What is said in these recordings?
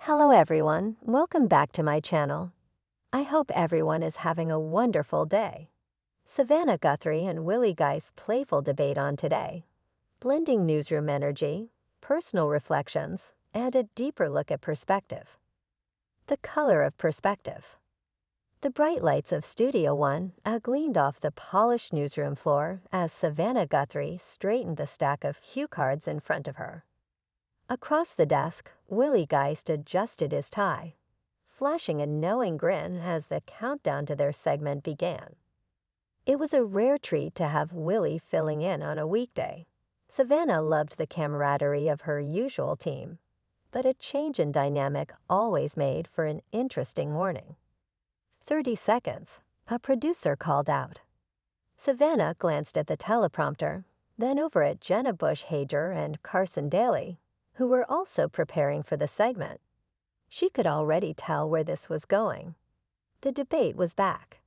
Hello everyone, welcome back to my channel. I hope everyone is having a wonderful day. Savannah Guthrie and Willie Geist's playful debate on today, blending newsroom energy, personal reflections, and a deeper look at perspective. The color of perspective. The bright lights of Studio One gleamed off the polished newsroom floor as Savannah Guthrie straightened the stack of cue cards in front of her. Across the desk, Willie Geist adjusted his tie, flashing a knowing grin as the countdown to their segment began. It was a rare treat to have Willie filling in on a weekday. Savannah loved the camaraderie of her usual team, but a change in dynamic always made for an interesting morning. 30 seconds, a producer called out. Savannah glanced at the teleprompter, then over at Jenna Bush Hager and Carson Daly, who were also preparing for the segment. She could already tell where this was going. The debate was back.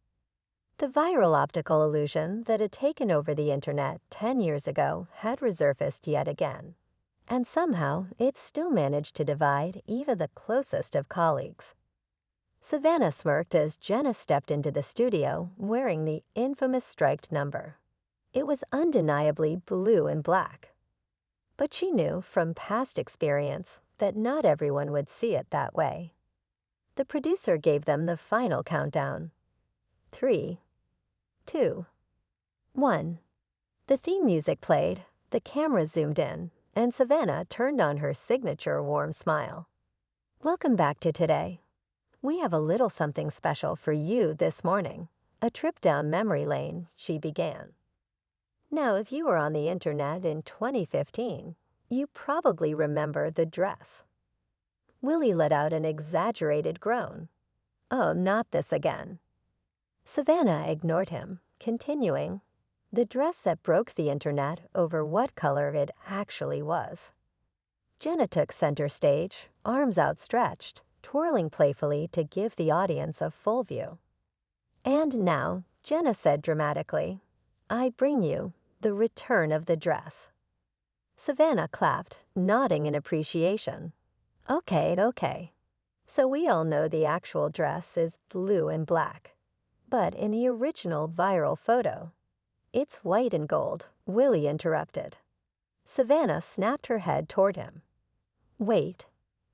The viral optical illusion that had taken over the internet 10 years ago had resurfaced yet again, and somehow it still managed to divide even the closest of colleagues. Savannah smirked as Jenna stepped into the studio wearing the infamous striped number. It was undeniably blue and black. But she knew from past experience that not everyone would see it that way. The producer gave them the final countdown. 3, 2, 1. The theme music played, the camera zoomed in, and Savannah turned on her signature warm smile. Welcome back to today. We have a little something special for you this morning. A trip down memory lane, she began. Now, if you were on the internet in 2015, you probably remember the dress. Willie let out an exaggerated groan. Oh, not this again. Savannah ignored him, continuing, the dress that broke the internet over what color it actually was. Jenna took center stage, arms outstretched, twirling playfully to give the audience a full view. And now, Jenna said dramatically, I bring you the return of the dress. Savannah clapped, nodding in appreciation. Okay. So we all know the actual dress is blue and black. But in the original viral photo, it's white and gold, Willie interrupted. Savannah snapped her head toward him. Wait,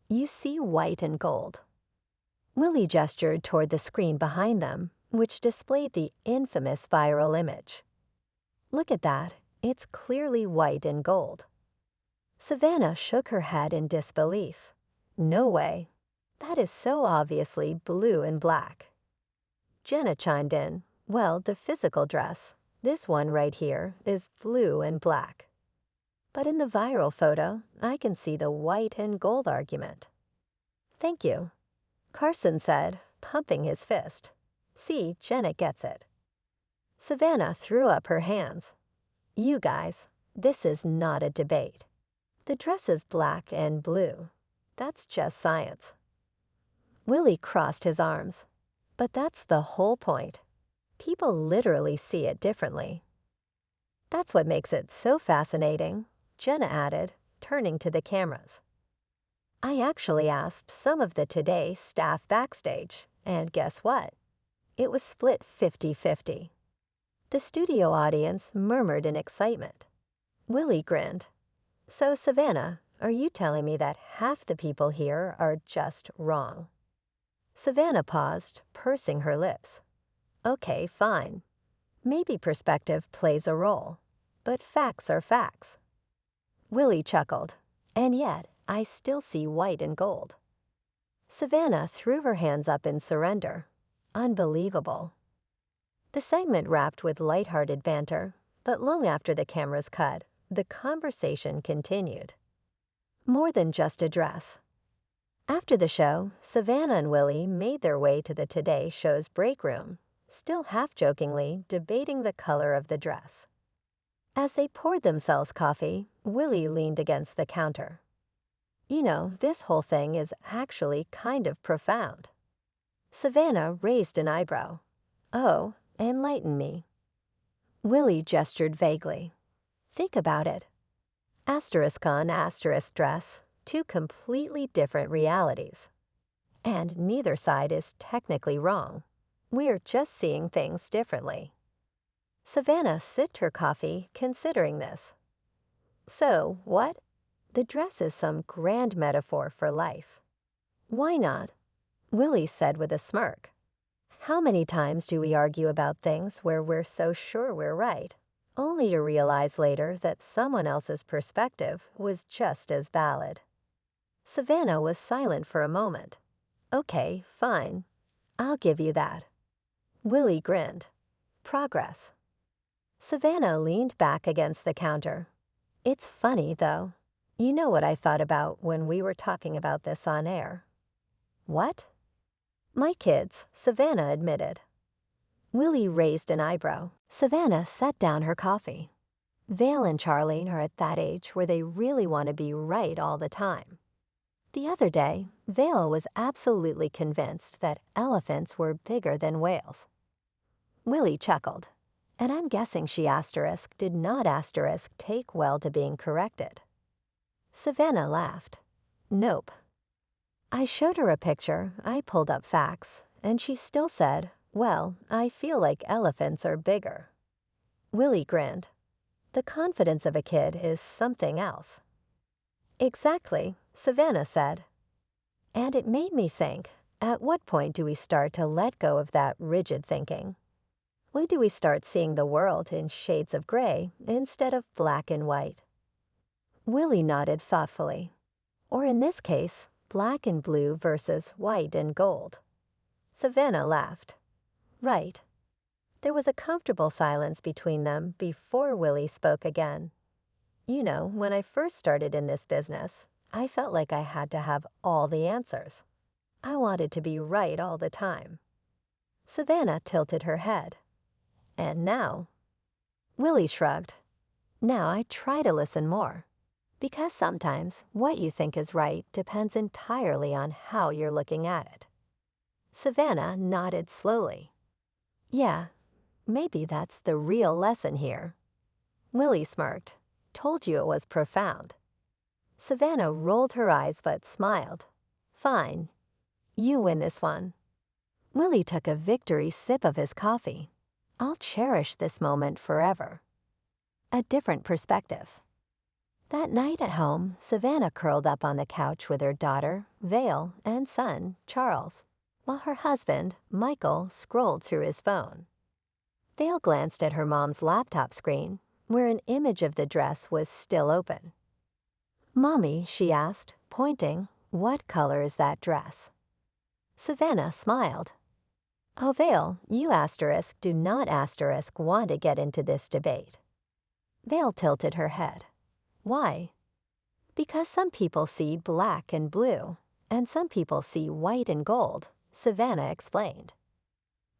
you see white and gold. Willie gestured toward the screen behind them, which displayed the infamous viral image. Look at that, it's clearly white and gold. Savannah shook her head in disbelief. No way. That is so obviously blue and black. Jenna chimed in, well, the physical dress, this one right here, is blue and black. But in the viral photo, I can see the white and gold argument. Thank you, Carson said, pumping his fist. See, Jenna gets it. Savannah threw up her hands. You guys, this is not a debate. The dress is black and blue. That's just science. Willie crossed his arms. But that's the whole point. People literally see it differently. That's what makes it so fascinating, Jenna added, turning to the cameras. I actually asked some of the Today staff backstage, and guess what? It was split 50-50. The studio audience murmured in excitement. Willie grinned. So, Savannah, are you telling me that half the people here are just wrong? Savannah paused, pursing her lips. Okay, fine. Maybe perspective plays a role, but facts are facts. Willie chuckled, and yet I still see white and gold. Savannah threw her hands up in surrender. Unbelievable. The segment wrapped with lighthearted banter, but long after the cameras cut, the conversation continued. More than just a dress. After the show, Savannah and Willie made their way to the Today show's break room, still half-jokingly debating the color of the dress. As they poured themselves coffee, Willie leaned against the counter. You know, this whole thing is actually kind of profound. Savannah raised an eyebrow. Oh, enlighten me. Willie gestured vaguely. Think about it. Asterisk on asterisk dress, two completely different realities. And neither side is technically wrong. We're just seeing things differently. Savannah sipped her coffee, considering this. So, what? The dress is some grand metaphor for life. Why not? Willie said with a smirk. How many times do we argue about things where we're so sure we're right, only to realize later that someone else's perspective was just as valid? Savannah was silent for a moment. Okay, fine. I'll give you that. Willie grinned. Progress. Savannah leaned back against the counter. It's funny, though. You know what I thought about when we were talking about this on air. What? My kids, Savannah admitted. Willie raised an eyebrow. Savannah set down her coffee. Vale and Charlie are at that age where they really want to be right all the time. The other day, Vale was absolutely convinced that elephants were bigger than whales. Willie chuckled, and I'm guessing she did not take well to being corrected. Savannah laughed. Nope. I showed her a picture, I pulled up facts, and she still said, well, I feel like elephants are bigger. Willie grinned. The confidence of a kid is something else. Exactly, Savannah said. And it made me think, at what point do we start to let go of that rigid thinking? When do we start seeing the world in shades of gray instead of black and white? Willie nodded thoughtfully. Or in this case, black and blue versus white and gold. Savannah laughed. Right. There was a comfortable silence between them before Willie spoke again. You know, when I first started in this business, I felt like I had to have all the answers. I wanted to be right all the time. Savannah tilted her head. And now? Willie shrugged. Now I try to listen more. Because sometimes what you think is right depends entirely on how you're looking at it. Savannah nodded slowly. Yeah, maybe that's the real lesson here. Willie smirked. Told you it was profound. Savannah rolled her eyes but smiled. Fine. You win this one. Willie took a victory sip of his coffee. I'll cherish this moment forever. A different perspective. That night at home, Savannah curled up on the couch with her daughter, Vale, and son, Charles, while her husband, Michael, scrolled through his phone. Vale glanced at her mom's laptop screen, where an image of the dress was still open. Mommy, she asked, pointing, what color is that dress? Savannah smiled. Oh, Vale, you do not want to get into this debate. Vale tilted her head. Why? Because some people see black and blue, and some people see white and gold, Savannah explained.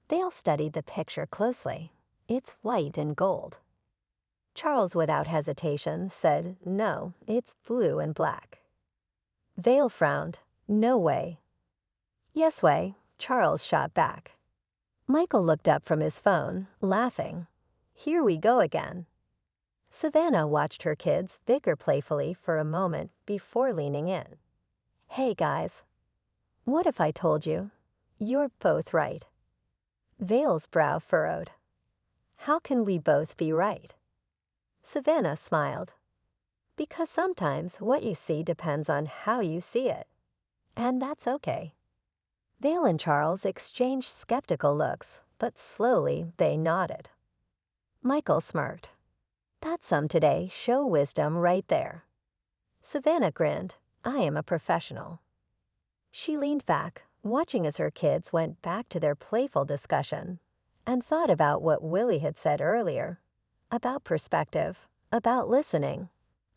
Vale studied the picture closely. It's white and gold. Charles, without hesitation, said, no, it's blue and black. Vale frowned. No way. Yes way, Charles shot back. Michael looked up from his phone, laughing. Here we go again. Savannah watched her kids bicker playfully for a moment before leaning in. Hey guys, what if I told you? You're both right. Vale's brow furrowed. How can we both be right? Savannah smiled. Because sometimes what you see depends on how you see it. And that's okay. Vale and Charles exchanged skeptical looks, but slowly they nodded. Michael smirked. That's some today show wisdom right there. Savannah grinned. I am a professional. She leaned back, watching as her kids went back to their playful discussion, and thought about what Willie had said earlier, about perspective, about listening,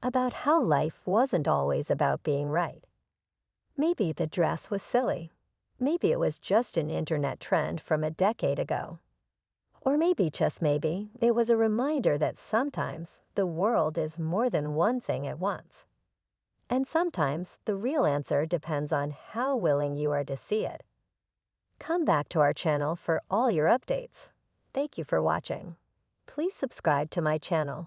about how life wasn't always about being right. Maybe the dress was silly. Maybe it was just an internet trend from a decade ago. Or maybe, just maybe, it was a reminder that sometimes the world is more than one thing at once. And sometimes the real answer depends on how willing you are to see it. Come back to our channel for all your updates. Thank you for watching. Please subscribe to my channel.